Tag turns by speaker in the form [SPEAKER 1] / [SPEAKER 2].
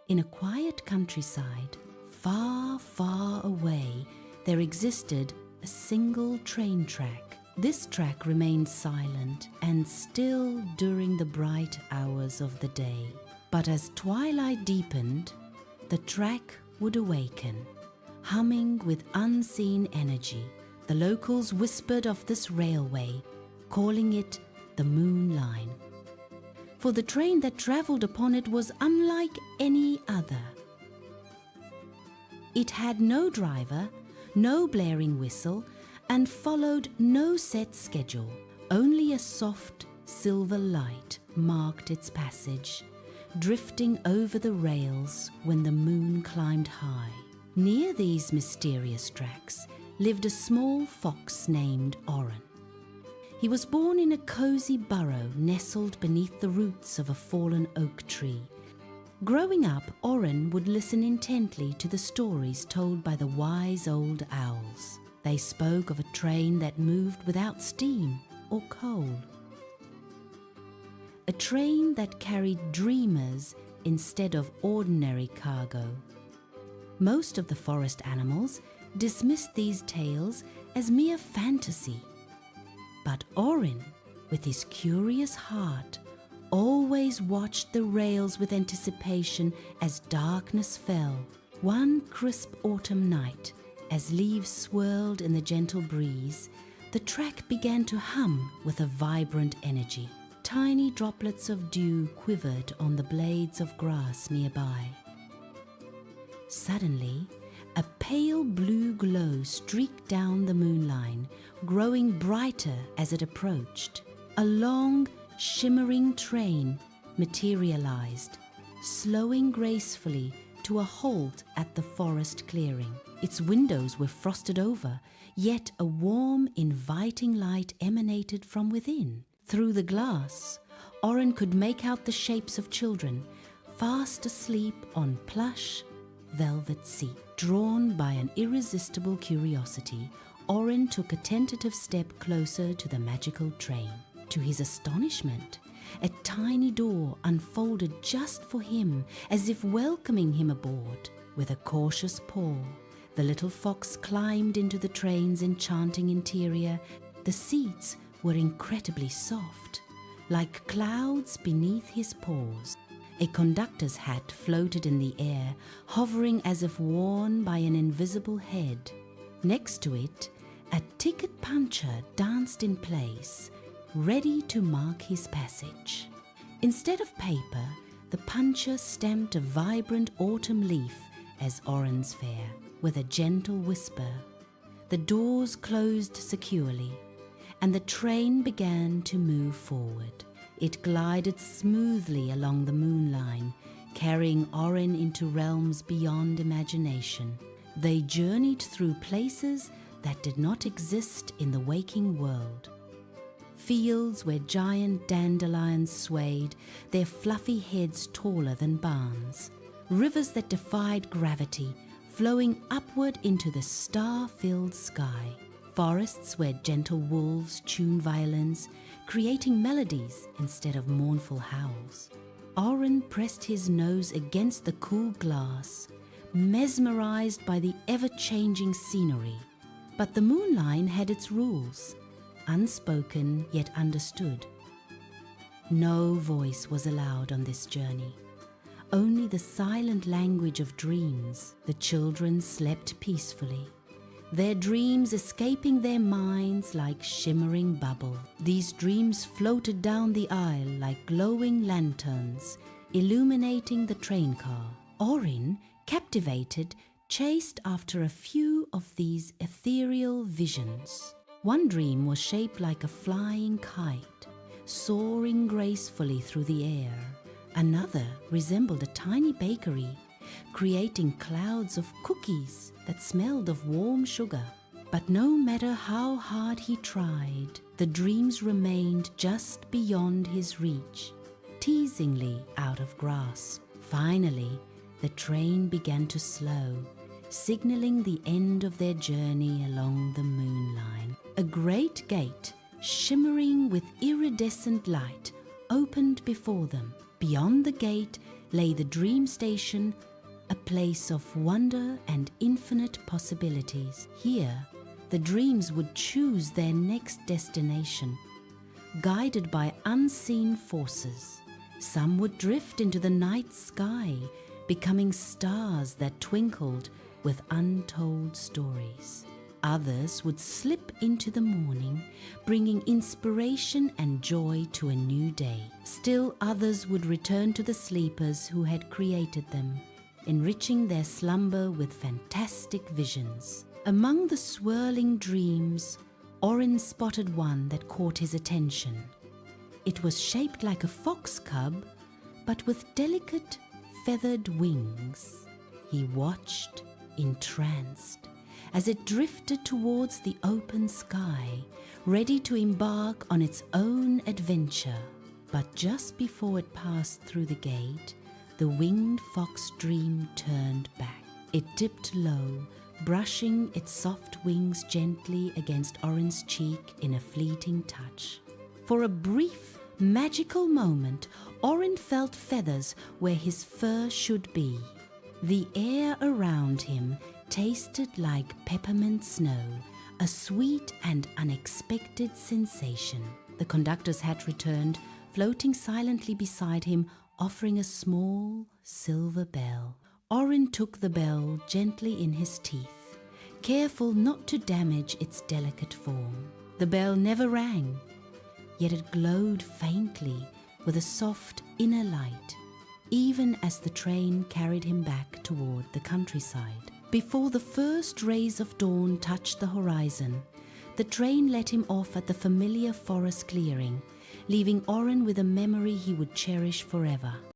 [SPEAKER 1] In a quiet countryside, far, far away, there existed a single train track. This track remained silent and still during the bright hours of the day. But as twilight deepened, the track would awaken, humming with unseen energy. The locals whispered of this railway, calling it the Moon Line. For the train that travelled upon it was unlike any other. It had no driver, no blaring whistle, and followed no set schedule. Only a soft silver light marked its passage, drifting over the rails when the moon climbed high. Near these mysterious tracks lived a small fox named Orrin. He was born in a cozy burrow nestled beneath the roots of a fallen oak tree. Growing up, Orrin would listen intently to the stories told by the wise old owls. They spoke of a train that moved without steam or coal. A train that carried dreamers instead of ordinary cargo. Most of the forest animals dismissed these tales as mere fantasy. But Orrin, with his curious heart, always watched the rails with anticipation as darkness fell. One crisp autumn night, as leaves swirled in the gentle breeze, the track began to hum with a vibrant energy. Tiny droplets of dew quivered on the blades of grass nearby. Suddenly, a pale blue glow streaked down the moonline, growing brighter as it approached. A long, shimmering train materialized, slowing gracefully to a halt at the forest clearing. Its windows were frosted over, yet a warm, inviting light emanated from within. Through the glass, Orrin could make out the shapes of children, fast asleep on plush, velvet seats. Drawn by an irresistible curiosity, Orrin took a tentative step closer to the magical train. To his astonishment, a tiny door unfolded just for him, as if welcoming him aboard. With a cautious paw, the little fox climbed into the train's enchanting interior. The seats were incredibly soft, like clouds beneath his paws. A conductor's hat floated in the air, hovering as if worn by an invisible head. Next to it, a ticket puncher danced in place, ready to mark his passage. Instead of paper, the puncher stamped a vibrant autumn leaf as Orrin's fare. With a gentle whisper, the doors closed securely, and the train began to move forward. It glided smoothly along the moonline, carrying Orrin into realms beyond imagination. They journeyed through places that did not exist in the waking world. Fields where giant dandelions swayed, their fluffy heads taller than barns. Rivers that defied gravity, flowing upward into the star-filled sky. Forests where gentle wolves tuned violins, creating melodies instead of mournful howls. Orrin pressed his nose against the cool glass, mesmerized by the ever-changing scenery. But the moonline had its rules, unspoken yet understood. No voice was allowed on this journey, only the silent language of dreams. The children slept peacefully, their dreams escaping their minds like shimmering bubble. These dreams floated down the aisle like glowing lanterns, illuminating the train car. Orrin, captivated, chased after a few of these ethereal visions. One dream was shaped like a flying kite, soaring gracefully through the air. Another resembled a tiny bakery, creating clouds of cookies that smelled of warm sugar. But no matter how hard he tried, the dreams remained just beyond his reach, teasingly out of grasp. Finally, the train began to slow, signaling the end of their journey along the moonline. A great gate, shimmering with iridescent light, opened before them. Beyond the gate, lay the dream station, a place of wonder and infinite possibilities. Here, the dreams would choose their next destination, guided by unseen forces. Some would drift into the night sky, becoming stars that twinkled with untold stories. Others would slip into the morning, bringing inspiration and joy to a new day. Still others would return to the sleepers who had created them, enriching their slumber with fantastic visions. Among the swirling dreams, Orrin spotted one that caught his attention. It was shaped like a fox cub, but with delicate feathered wings. He watched, entranced, as it drifted towards the open sky, ready to embark on its own adventure. But just before it passed through the gate, the winged fox dream turned back. It dipped low, brushing its soft wings gently against Orrin's cheek in a fleeting touch. For a brief, magical moment, Orrin felt feathers where his fur should be. The air around him tasted like peppermint snow, a sweet and unexpected sensation. The conductor's hat returned, floating silently beside him, offering a small silver bell. Orrin took the bell gently in his teeth, careful not to damage its delicate form. The bell never rang, yet it glowed faintly with a soft inner light, even as the train carried him back toward the countryside. Before the first rays of dawn touched the horizon, the train let him off at the familiar forest clearing, leaving Orrin with a memory he would cherish forever.